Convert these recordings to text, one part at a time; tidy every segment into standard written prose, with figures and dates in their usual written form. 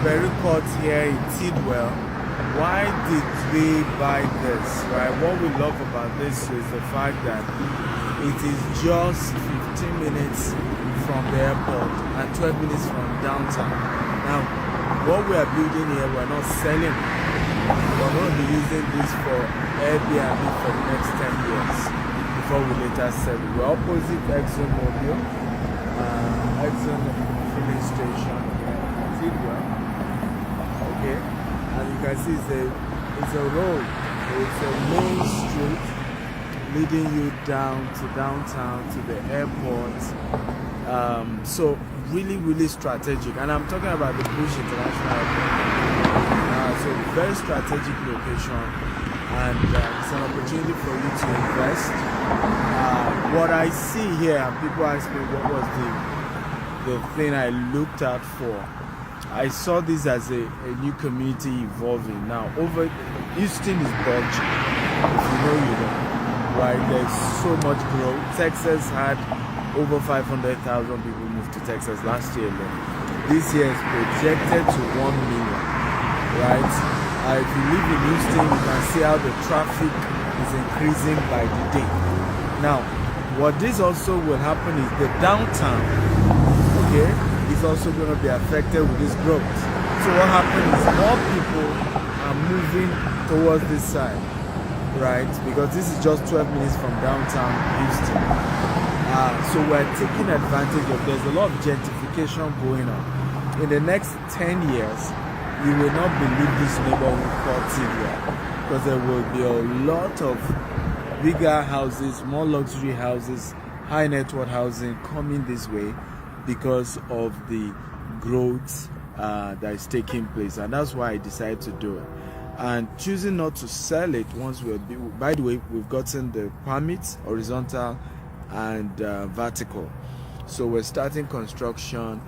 Beryl Court here in Tidwell. Why did we buy this, right? What we love about this is the fact that it is just 15 minutes from the airport and 12 minutes from downtown. Now, what we are building here, we're not selling. We're going to be using this for Airbnb for the next 10 years before we later sell it. We're opposite Exxon Mobil, Exxon filling station, Tidwell. Okay, and you can see it's a road. It's a main street leading you down to downtown to the airport. So really strategic, and I'm talking about the Bush International Airport. So very strategic location, and it's an opportunity for you to invest. What I see here, and people ask me what was the thing I looked out for. I saw this as a new community evolving. Now, Houston is bulging. If you know, you know. Right? There's so much growth. Texas had over 500,000 people move to Texas last year alone. This year is projected to 1 million. Right? If you live in Houston, you can see how the traffic is increasing by the day. Now, what this also will happen is the downtown, okay, is also going to be affected with this growth. So what happens is more people are moving towards this side, right? Because this is just 12 minutes from downtown Houston. So we're taking advantage of, there's a lot of gentrification going on. In the next 10 years, you will not believe this neighborhood called Tidwell, because there will be a lot of bigger houses, more luxury houses, high net worth housing coming this way because of the growth that is taking place, and that's why I decided to do it. And choosing not to sell it once by the way, we've gotten the permits, horizontal and vertical. So we're starting construction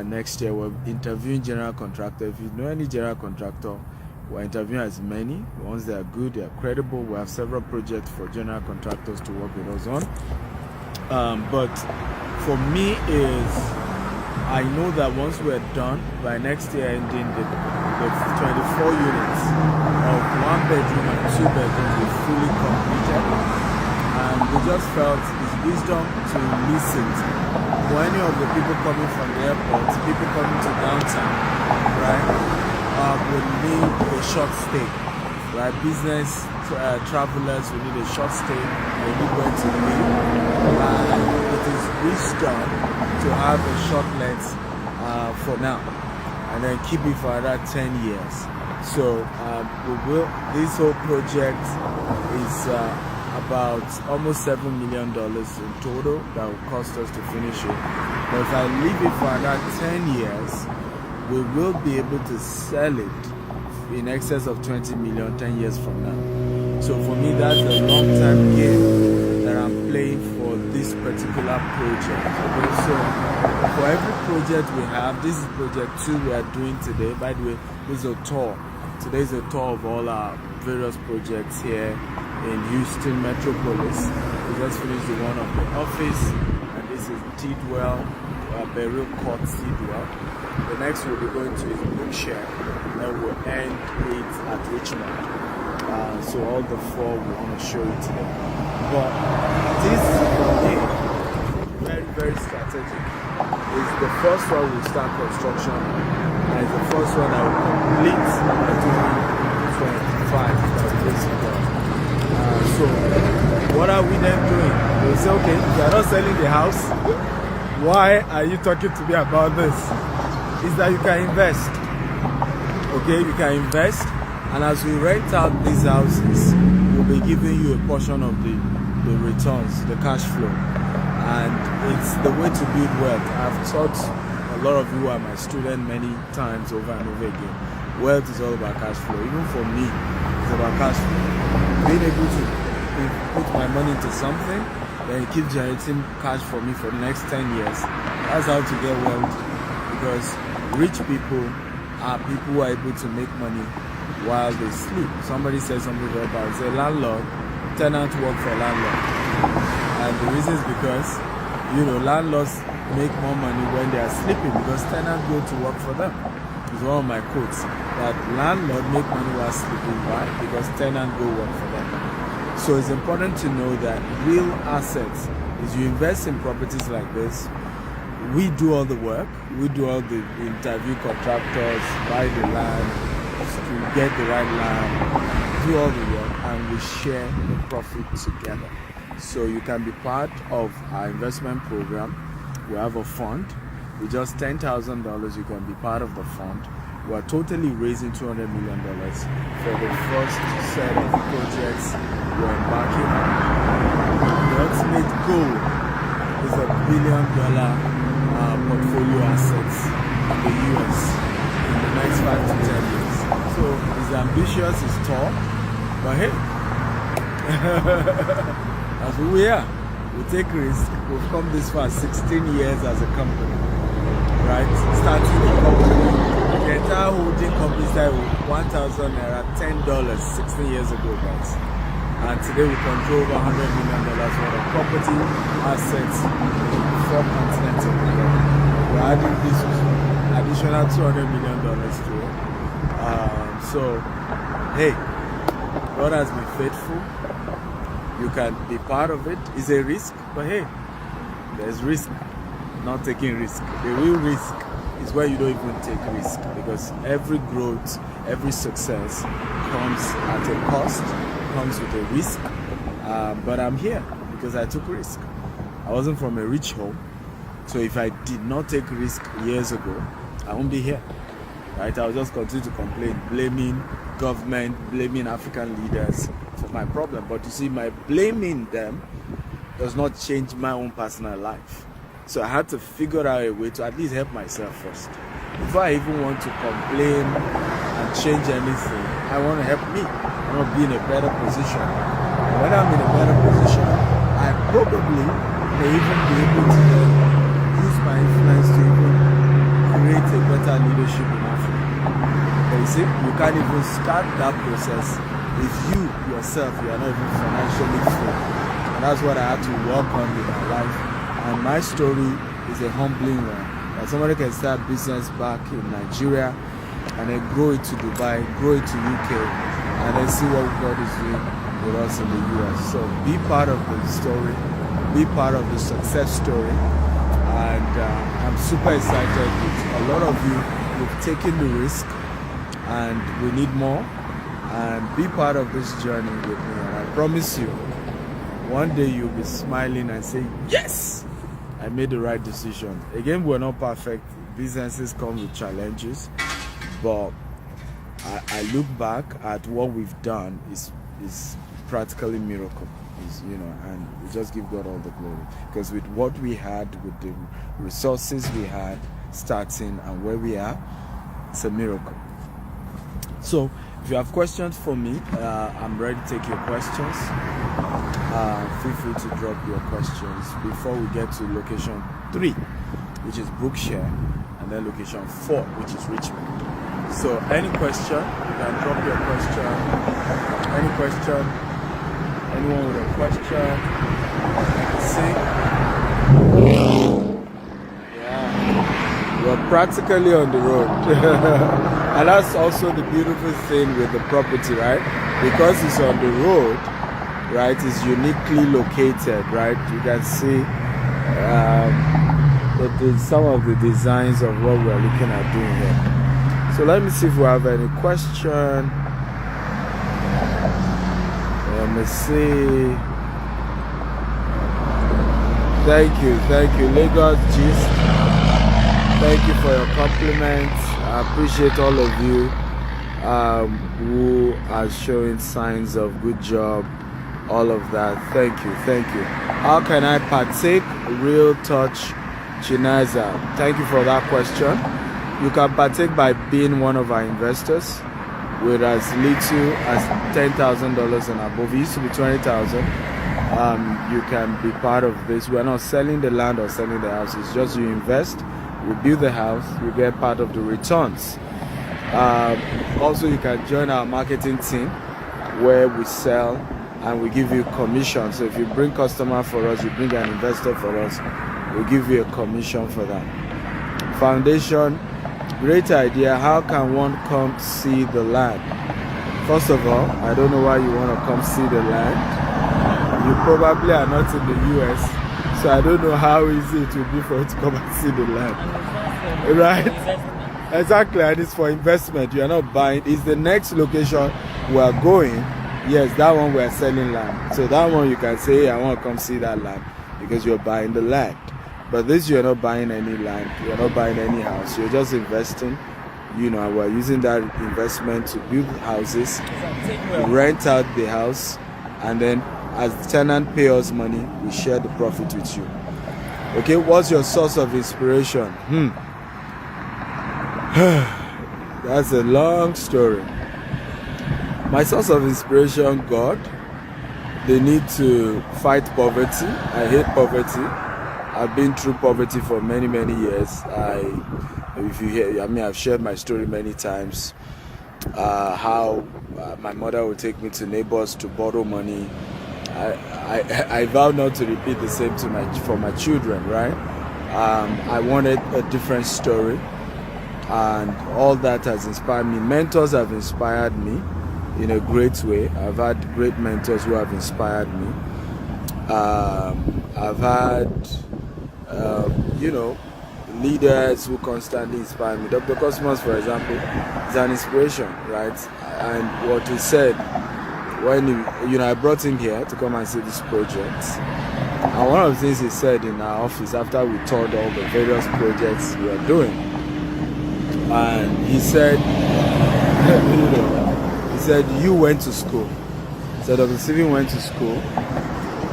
next year. We're interviewing general contractor. If you know any general contractor, we're interviewing as many. Once they are good, they are credible. We have several projects for general contractors to work with us on. But for me is, I know that once we're done by next year, ending the 24 units of 1 bedroom and 2 bedrooms will fully completed, and we just felt it's wisdom to listen for any of the people coming from the airport, people coming to downtown, right? Would need a short stay, right? Business travelers will need a short stay. They need where to live, and it is wisdom to have a short length for now, and then keep it for another 10 years. So this whole project is about almost $7 million in total that will cost us to finish it. But if I leave it for another 10 years, we will be able to sell it in excess of 20 million 10 years from now. So for me, that's a long-term game that I'm playing for this particular project. Okay, so for every project we have, this is project 2 we are doing today. By the way, this is a tour. Today is a tour of all our various projects here in Houston Metropolis. We just finished the one of the office, and this is Tidwell, Beryl Court Tidwell. The next we'll be going to is Bookshare, and we'll end it at Richmond. So all the 4 we want to show you today. But this for me, very strategic. It's the first one we'll start construction, and it's the first one that will complete by 2025. So what are we then doing? We'll say, okay, if you are not selling the house, why are you talking to me about this? Is that you can invest. Okay, you can invest, and as we rent out these houses, we'll be giving you a portion of the returns, the cash flow. And it's the way to build wealth. I've taught a lot of you who are my students many times over and over again. Wealth is all about cash flow. Even for me, it's about cash flow. Being able to put my money into something, then it keeps generating cash for me for the next 10 years. That's how to get wealth. Because rich people are people who are able to make money while they sleep. Somebody said something very bad. It's a landlord, tenant work for landlord. And the reason is because, landlords make more money when they are sleeping, because tenants go to work for them. You It's one of my quotes that landlord make money while sleeping. Why? Because tenant go work for them. So it's important to know that real assets is you invest in properties like this. We do all the work. We do all the interview contractors, buy the land, get the right land, do all the work, and we share the profit together. So you can be part of our investment program. We have a fund. With just $10,000, you can be part of the fund. We are totally raising $200 million for the first set of projects we're embarking on. The ultimate goal is $1 billion portfolio assets in the US in the next 5 to 10 years. So it's ambitious, it's tall, but hey, that's who we are. We take risks. We've come this far, 16 years as a company, right? Starting the company, the entire holding company started with 1,000 naira, $10, 16 years ago, guys. And today we control over $100 million worth of property assets in 4 continents of the world. We're adding this additional $200 million to it. So, hey, God has been faithful. You can be part of it. It's a risk, but hey, there's risk, not taking risk. The real risk is where you don't even take risk, because every growth, every success comes at a cost, comes with a risk. But I'm here because I took risk. I wasn't from a rich home, so if I did not take risk years ago, I won't be here. Right? I'll just continue to complain, blaming government, blaming African leaders for my problem. But you see, my blaming them does not change my own personal life. So I had to figure out a way to at least help myself first. Before I even want to complain and change anything, I want to help me. I want to be in a better position. And when I'm in a better position, I probably may even be able to use my influence to even create a better leadership in Africa. But you see, you can't even start that process if you yourself, you are not even financially free. And that's what I had to work on in my life. And my story is a humbling one. That somebody can start business back in Nigeria and then grow it to Dubai, grow it to UK, and then see what God is doing with us in the US. So be part of the story, be part of the success story. And I'm super excited with a lot of you who've taken the risk, and we need more. And be part of this journey with me. And I promise you, one day you'll be smiling and say, yes, I made the right decision. Again, we're not perfect. Businesses come with challenges, but I look back at what we've done is practically miracle. And we just give God all the glory, because with what we had, with the resources we had starting and where we are, it's a miracle. So if you have questions for me, I'm ready to take your questions. Feel free to drop your questions before we get to location 3, which is Brookshire, and then location 4, which is Richmond. So any question, you can drop your question. Any question? Anyone with a question? Yeah, we're practically on the road. And that's also the beautiful thing with the property, right? Because it's on the road, right? It's uniquely located, right? You can see some of the designs of what we're looking at doing here. So let me see if we have any question. Let me see. Thank you, Lagos Gist. Thank you for your compliments. I appreciate all of you who are showing signs of good job, all of that. Thank you. How can I partake? Real Touch Chinaza. Thank you for that question. You can partake by being one of our investors with as little as $10,000 and above. It used to be $20,000. You can be part of this. We're not selling the land or selling the house. It's just you invest, we build the house, you get part of the returns. Also, you can join our marketing team where we sell and we give you commission. So if you bring customer for us, you bring an investor for us, we'll give you a commission for that. Foundation, Great idea. How can one come see the land? First of all, I don't know why you want to come see the land. You probably are not in the US, so I don't know how easy it will be for you to come and see the land. Right? Exactly, and it's for investment. You are not buying. It's the next location we are going. Yes, that one we are selling land. So that one you can say, hey, I want to come see that land because you're buying the land. But this, you're not buying any land. You're not buying any house. You're just investing. You know, we're using that investment to build houses, rent out the house, and then as the tenant pay us money, we share the profit with you. Okay, what's your source of inspiration? That's a long story. My source of inspiration, God. They need to fight poverty. I hate poverty. I've been through poverty for many years. If you hear, I mean, I've shared my story many times. How my mother would take me to neighbors to borrow money. I vow not to repeat the same for my children. Right? I wanted a different story. And all that has inspired me. Mentors have inspired me in a great way. I've had great mentors who have inspired me. I've had, leaders who constantly inspire me. Dr. Cosmos, for example, is an inspiration, right? And what he said when I brought him here to come and see this project. And one of the things he said in our office after we toured all the various projects we are doing. And he said, you went to school. He said, Dr. Stephen went to school,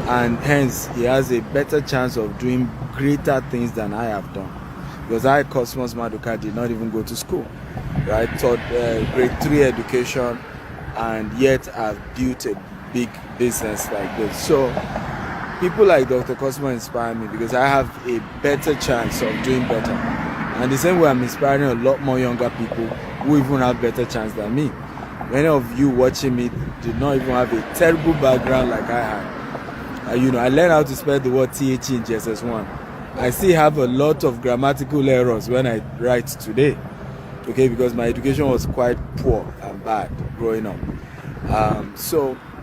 and hence he has a better chance of doing greater things than I have done. Because I, Cosmos Maduka, did not even go to school, right? Taught grade 3 education, and yet I've built a big business like this. So people like Dr. Cosmos inspire me because I have a better chance of doing better. And the same way I'm inspiring a lot more younger people who even have better chance than me. Many of you watching me did not even have a terrible background like I had. I learned how to spell the word TH in JSS1. I still have a lot of grammatical errors when I write today. Okay, because my education was quite poor and bad growing up.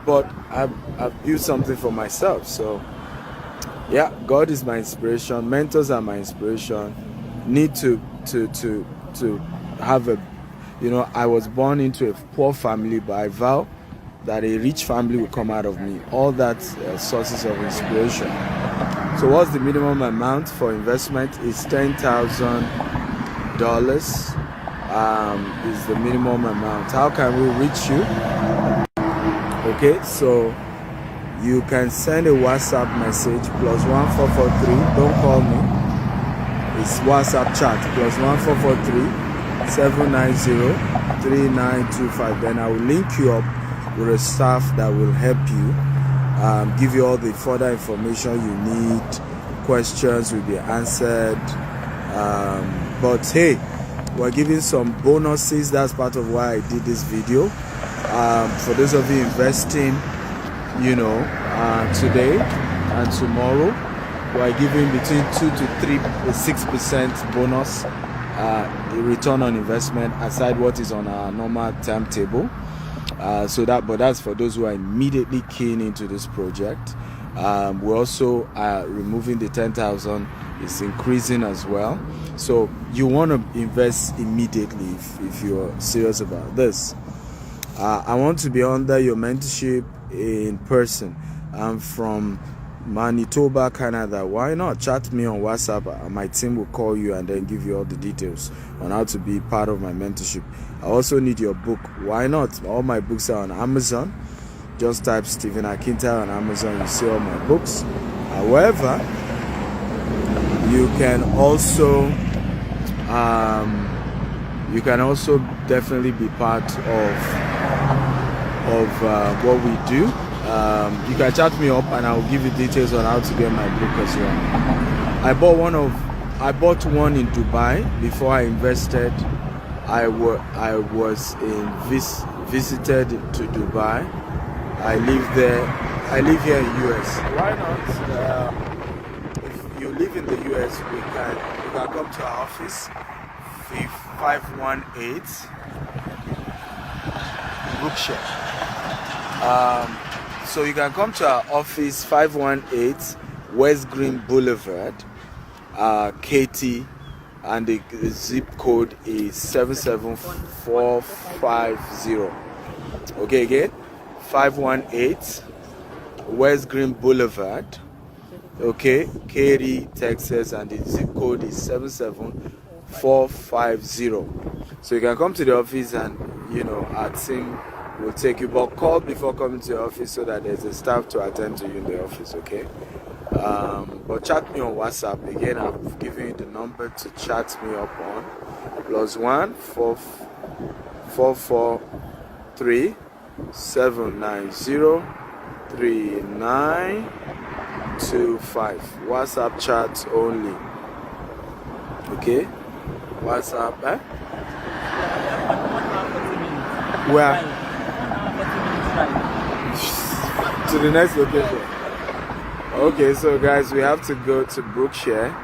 But I've built something for myself. So, yeah, God is my inspiration. Mentors are my inspiration. Need to have I was born into a poor family, but I vow that a rich family will come out of me. All that sources of inspiration. So what's the minimum amount for investment? Is $10,000 is the minimum amount. How can we reach you? Okay, so you can send a WhatsApp message +1443. Don't call me. It's WhatsApp chat +14437903925. Then I will link you up with a staff that will help you, give you all the further information you need. Questions will be answered. But hey, we're giving some bonuses. That's part of why I did this video. For those of you investing, today and tomorrow, we're giving between 2 to 6% bonus return on investment aside what is on our normal timetable. But that's for those who are immediately keen into this project. We also are removing the 10,000. It's increasing as well. So you want to invest immediately if you're serious about this. I want to be under your mentorship in person. I'm from Manitoba, Canada. Why not chat me on WhatsApp? My team will call you and then give you all the details on how to be part of my mentorship. I also need your book. Why not? All my books are on Amazon. Just type Stephen Akinta on Amazon. You see all my books. However, you can also definitely be part of what we do. You can chat me up and I will give you details on how to get my book as well. I bought one in Dubai before I invested. I visited to Dubai. I live there. I live here in US. Why not? If you live in the US, you can come to our office, 5th 518 Brookshire. So you can come to our office, 518 West Green Boulevard, KT, and the zip code is 77450. Okay, again, 518 West Green Boulevard, okay, Katy, Texas, and the zip code is 77450. So you can come to the office and, our team will take you, but call before coming to the office so that there's a staff to attend to you in the office, okay? But chat me on WhatsApp. Again, I've given you the number to chat me up on, +1 443 790 3925. WhatsApp chat only. Okay? WhatsApp, Where? To the next location. Okay, so guys, we have to go to Brookshire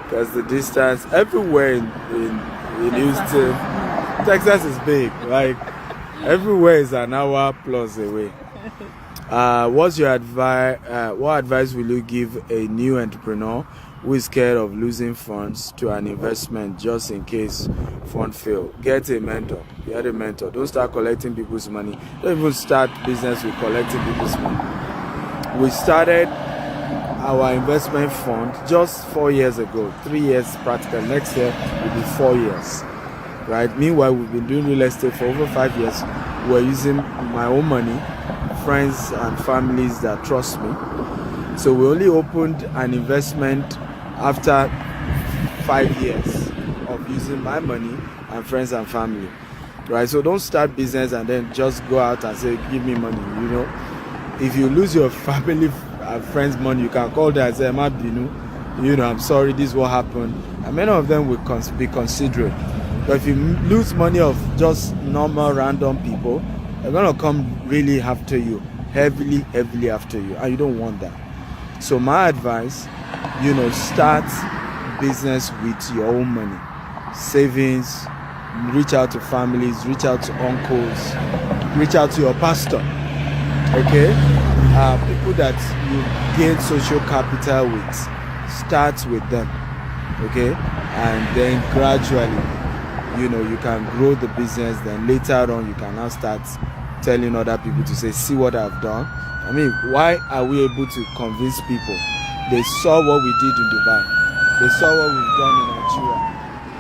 because the distance everywhere in Houston, Texas is big. Like everywhere is an hour plus away. What's your advice? What advice will you give a new entrepreneur who is scared of losing funds to an investment just in case fund fail? Get a mentor. Get a mentor. Don't start collecting people's money. Don't even start business with collecting people's money. We started our investment fund just 4 years ago. 3 years practical. Next year will be 4 years. Right? Meanwhile, we've been doing real estate for over 5 years. We're using my own money, friends and families that trust me. So we only opened an investment after 5 years of using my money and friends and family. Right? So don't start business and then just go out and say, give me money. If you lose your family and friends' money, you can call them and say, I'm sorry, this is what happened. And many of them will be considerate. But if you lose money of just normal random people, they're going to come really after you, heavily after you, and you don't want that. So my advice, start business with your own money, savings, reach out to families, reach out to uncles, reach out to your pastor, okay? People that you gain social capital with, start with them, okay? And then gradually, you can grow the business. Then later on, you can now start telling other people to say, see what I've done. I mean, why are we able to convince people? They saw what we did in Dubai. They saw what we've done in Nigeria.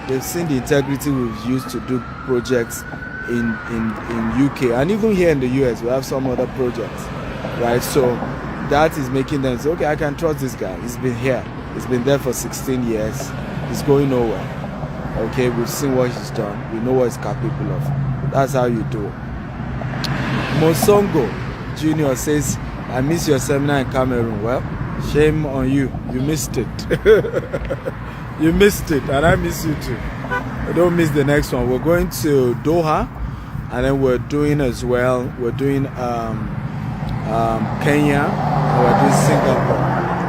They've seen the integrity we've used to do projects in UK. And even here in the US, we have some other projects, right? So that is making them say, okay, I can trust this guy. He's been here. He's been there for 16 years. He's going nowhere. Okay, we've seen what he's done. We know what he's capable of. That's how you do it. Mosongo Junior says, I miss your seminar in Cameroon. Well, shame on you. You missed it. You missed it, and I miss you too. Don't miss the next one. We're going to Doha, and then we're doing as well. We're doing Kenya, and we're doing Singapore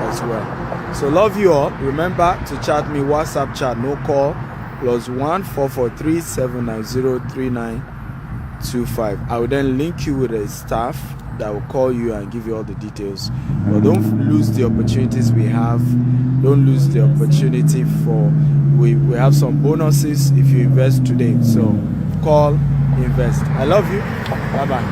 as well. So love you all. Remember to chat me, WhatsApp chat, no call. +1 443 790 3925. I will then link you with a staff that will call you and give you all the details. But don't lose the opportunities we have. Don't lose the opportunity we have some bonuses if you invest today. So call, invest. I love you. Bye bye.